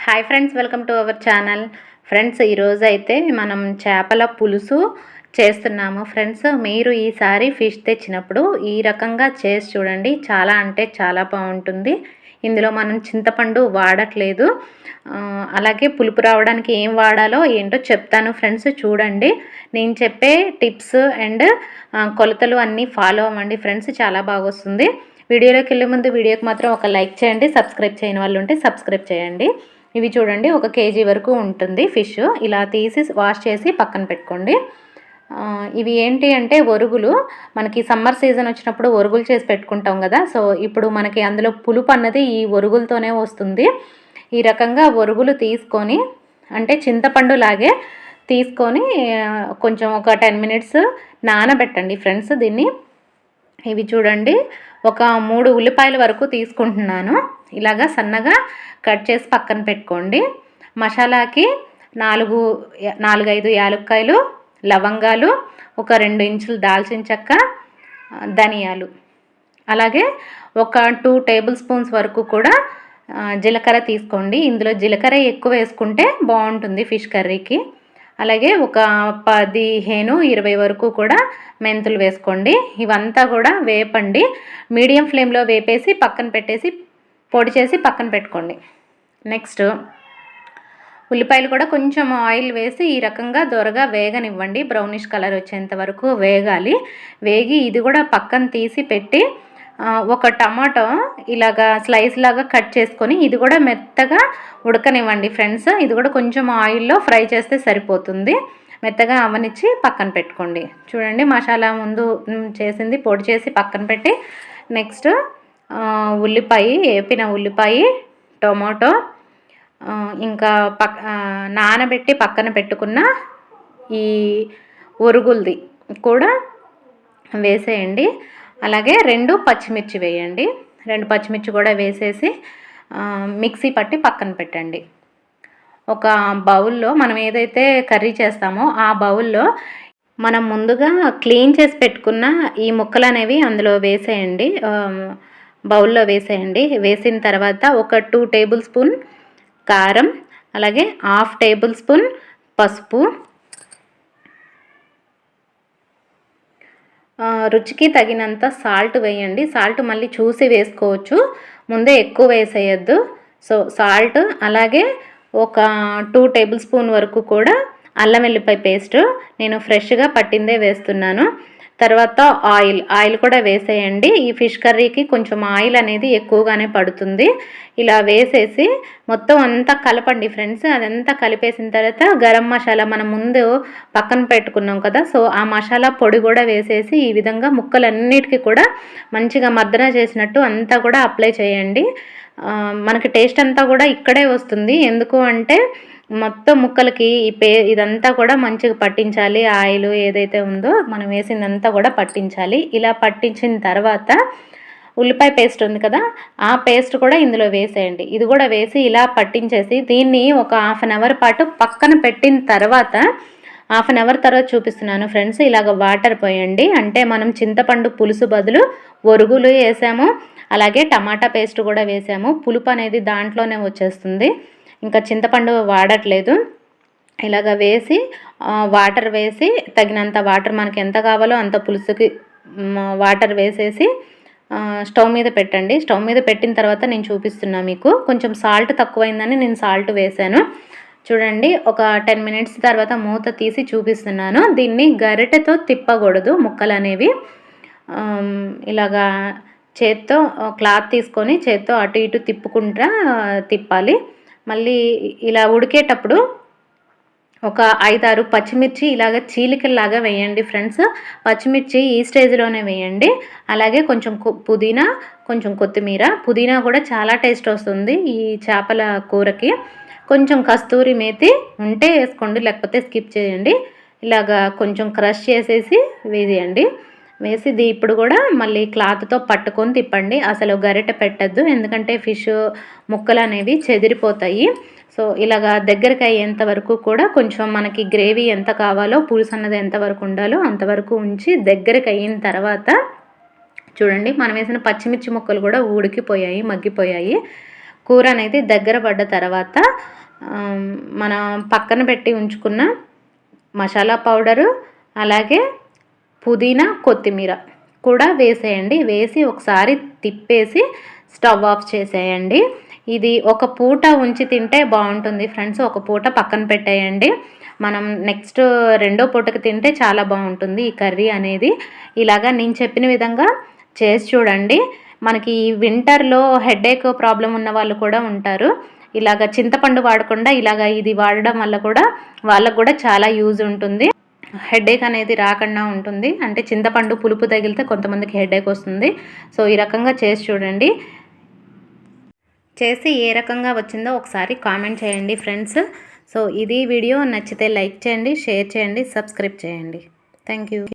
Hi friends, welcome to our channel. Friends, ఈరోజు అయితే మనం చేపల పులుసు చేస్తున్నాము. ఫ్రెండ్స్, మీరు ఈసారి ఫిష్ తెచ్చినప్పుడు ఈ రకంగా చేసి చూడండి. చాలా అంటే చాలా బాగుంటుంది. ఇందులో మనం చింతపండు వాడట్లేదు. అలాగే పులుపు రావడానికి ఏం వాడాలో ఏంటో చెప్తాను ఫ్రెండ్స్. చూడండి, నేను చెప్పే టిప్స్ అండ్ కొలతలు అన్నీ ఫాలో అవ్వండి ఫ్రెండ్స్. చాలా బాగా వస్తుంది. వీడియోలోకి వెళ్ళే ముందు వీడియోకి మాత్రం ఒక లైక్ చేయండి. సబ్స్క్రైబ్ చేయని వాళ్ళు ఉంటే సబ్స్క్రైబ్ చేయండి. ఇవి చూడండి, 1 కేజీ వరకు ఉంటుంది ఫిష్. ఇలా తీసి వాష్ చేసి పక్కన పెట్టుకోండి. ఇవి ఏంటి అంటే ఒరుగులు. మనకి సమ్మర్ సీజన్ వచ్చినప్పుడు ఒరుగులు చేసి పెట్టుకుంటాం కదా. సో ఇప్పుడు మనకి అందులో పులుపు అన్నది ఈ ఒరుగులతోనే వస్తుంది. ఈ రకంగా ఒరుగులు తీసుకొని, అంటే చింతపండు లాగే తీసుకొని కొంచెం ఒక 10 మినిట్స్ నానబెట్టండి ఫ్రెండ్స్ దీన్ని. ఇవి చూడండి, ఒక 3 ఉల్లిపాయల వరకు తీసుకుంటున్నాను. ఇలాగా సన్నగా కట్ చేసి పక్కన పెట్టుకోండి. మసాలాకి 4-5 యాలక్కాయలు, లవంగాలు, ఒక 2 ఇంచులు దాల్చిన చెక్క, ధనియాలు, అలాగే ఒక 2 టేబుల్ స్పూన్స్ వరకు కూడా జీలకర్ర తీసుకోండి. ఇందులో జీలకర్ర ఎక్కువ వేసుకుంటే బాగుంటుంది ఫిష్ కర్రీకి. అలాగే ఒక 15-20 వరకు కూడా మెంతులు వేసుకోండి. ఇవంతా కూడా వేపండి. మీడియం ఫ్లేమ్లో వేపేసి పక్కన పెట్టేసి పొడి చేసి పక్కన పెట్టుకోండి. నెక్స్ట్ ఉల్లిపాయలు కూడా కొంచెం ఆయిల్ వేసి ఈ రకంగా దొరగా వేగనివ్వండి. బ్రౌనిష్ కలర్ వచ్చేంత వరకు వేగాలి. వేగి ఇది కూడా పక్కన తీసి పెట్టి ఒక టమాటో ఇలాగా స్లైస్ లాగా కట్ చేసుకొని ఇది కూడా మెత్తగా ఉడకనివ్వండి ఫ్రెండ్స్. ఇది కూడా కొంచెం ఆయిల్లో ఫ్రై చేస్తే సరిపోతుంది. మెత్తగా అవనిచ్చి పక్కన పెట్టుకోండి. చూడండి, మసాలా ముందు చేసింది పొడి చేసి పక్కన పెట్టి నెక్స్ట్ వేపిన ఉల్లిపాయ, టొమాటో, ఇంకా నానబెట్టి పక్కన పెట్టుకున్న ఈ ఒరుగులది కూడా వేసేయండి. అలాగే 2 పచ్చిమిర్చి వేయండి. 2 పచ్చిమిర్చి కూడా వేసేసి మిక్సీ పట్టి పక్కన పెట్టండి. ఒక బౌల్లో మనం ఏదైతే కర్రీ చేస్తామో ఆ బౌల్లో మనం ముందుగా క్లీన్ చేసి పెట్టుకున్న ఈ ముక్కలు అనేవి అందులో వేసేయండి. బౌల్లో వేసేయండి. వేసిన తర్వాత ఒక 2 టేబుల్ స్పూన్ కారం, అలాగే 1/2 టేబుల్ స్పూన్ పసుపు, రుచికి తగినంత సాల్ట్ వేయండి. సాల్ట్ మళ్ళీ చూసి వేసుకోవచ్చు, ముందే ఎక్కువ వేసేయద్దు. సో సాల్ట్, అలాగే ఒక 2 టేబుల్ స్పూన్ వరకు కూడా అల్లం వెల్లిపాయ పేస్ట్. నేను ఫ్రెష్గా పట్టిందే వేస్తున్నాను. తర్వాత ఆయిల్ కూడా వేసేయండి. ఈ ఫిష్ కర్రీకి కొంచెం ఆయిల్ అనేది ఎక్కువగానే పడుతుంది. ఇలా వేసేసి మొత్తం అంతా కలపండి ఫ్రెండ్స్. అదంతా కలిపేసిన తర్వాత గరం మసాలా మనం ముందు పక్కన పెట్టుకున్నాం కదా, సో ఆ మసాలా పొడి కూడా వేసేసి ఈ విధంగా ముక్కలన్నిటికీ కూడా మంచిగా మర్దన చేసినట్టు అంతా కూడా అప్లై చేయండి. మనకి టేస్ట్ అంతా కూడా ఇక్కడే వస్తుంది. ఎందుకు అంటే మొత్తం ముక్కలకి ఇదంతా కూడా మంచిగా పట్టించాలి. ఆయిల్ ఏదైతే ఉందో మనం వేసిందంతా కూడా పట్టించాలి. ఇలా పట్టించిన తర్వాత ఉల్లిపాయ పేస్ట్ ఉంది కదా, ఆ పేస్ట్ కూడా ఇందులో వేసేయండి. ఇది కూడా వేసి ఇలా పట్టించేసి దీన్ని ఒక 1/2 అవర్ పాటు పక్కన పెట్టిన తర్వాత 1/2 అవర్ తర్వాత చూపిస్తున్నాను ఫ్రెండ్స్. ఇలాగ వాటర్ పోయండి. అంటే మనం చింతపండు పులుసు బదులు ఒరుగులు వేసాము, అలాగే టమాటా పేస్ట్ కూడా వేసాము. పులుపు అనేది దాంట్లోనే వచ్చేస్తుంది. ఇంకా చింతపండు వాడట్లేదు. ఇలాగ వేసి వాటర్ వేసి తగినంత వాటర్ మనకి ఎంత కావాలో అంత పులుసుకి వాటర్ వేసేసి స్టవ్ మీద పెట్టండి. స్టవ్ మీద పెట్టిన తర్వాత నేను చూపిస్తున్నా మీకు. కొంచెం సాల్ట్ తక్కువైందని నేను సాల్ట్ వేసాను. చూడండి, ఒక 10 మినిట్స్ తర్వాత మూత తీసి చూపిస్తున్నాను. దీన్ని గరిటెతో తిప్పకూడదు ముక్కలు అనేవి. ఇలాగా చేత్తో క్లాత్ తీసుకొని చేత్తో అటు ఇటు తిప్పాలి. మళ్ళీ ఇలా ఉడికేటప్పుడు ఒక 5-6 పచ్చిమిర్చి ఇలాగ చీలికల్లాగా వేయండి ఫ్రెండ్స్. పచ్చిమిర్చి ఈ స్టేజ్లోనే వేయండి. అలాగే కొంచెం పుదీనా, కొంచెం కొత్తిమీర. పుదీనా కూడా చాలా టేస్ట్ వస్తుంది ఈ చేపల కూరకి. కొంచెం కస్తూరి మేతి ఉంటే వేసుకోండి, లేకపోతే స్కిప్ చేయండి. ఇలాగా కొంచెం క్రష్ చేసేసి వేసేయండి. వేసి ఇప్పుడు కూడా మళ్ళీ క్లాత్తో పట్టుకొని తిప్పండి. అసలు గరిటె పెట్టద్దు, ఎందుకంటే ఫిష్ ముక్కలు అనేవి చెదిరిపోతాయి. సో ఇలాగా దగ్గరికి అయ్యేంత వరకు కూడా కొంచెం మనకి గ్రేవీ ఎంత కావాలో, పులుసు అన్నది ఎంతవరకు ఉండాలో అంతవరకు ఉంచి దగ్గరికి అయిన తర్వాత చూడండి, మనం వేసిన పచ్చిమిర్చి ముక్కలు కూడా ఉడికిపోయాయి, మగ్గిపోయాయి. కూర అనేది దగ్గర పడ్డ తర్వాత మనం పక్కన పెట్టి ఉంచుకున్న మసాలా పౌడరు అలాగే పుదీనా కొత్తిమీర కూడా వేసేయండి. వేసి ఒకసారి తిప్పేసి స్టవ్ ఆఫ్ చేసేయండి. ఇది ఒక పూట ఉంచి తింటే బాగుంటుంది ఫ్రెండ్స్. ఒక పూట పక్కన పెట్టేయండి. మనం నెక్స్ట్ రెండో పూటకి తింటే చాలా బాగుంటుంది ఈ కర్రీ అనేది. ఇలాగా నేను చెప్పిన విధంగా చేసి చూడండి. మనకి ఈ వింటర్లో హెడేక్ ప్రాబ్లం ఉన్న వాళ్ళు కూడా ఉంటారు. ఇలాగ చింతపండు వాడకుండా ఇలాగ ఇది వాడడం వల్ల కూడా వాళ్ళకు కూడా చాలా యూజ్ ఉంటుంది. హెడేక్ అనేది రాకుండా ఉంటుంది. అంటే చింతపండు పులుపు తగిలితే కొంతమందికి హెడేక్ వస్తుంది. సో ఈ రకంగా చేసి చూడండి. చేసి ఏ రకంగా వచ్చిందో ఒకసారి కామెంట్ చేయండి ఫ్రెండ్స్. సో ఇది వీడియో నచ్చితే లైక్ చేయండి, షేర్ చేయండి, సబ్స్క్రైబ్ చేయండి. Thank you.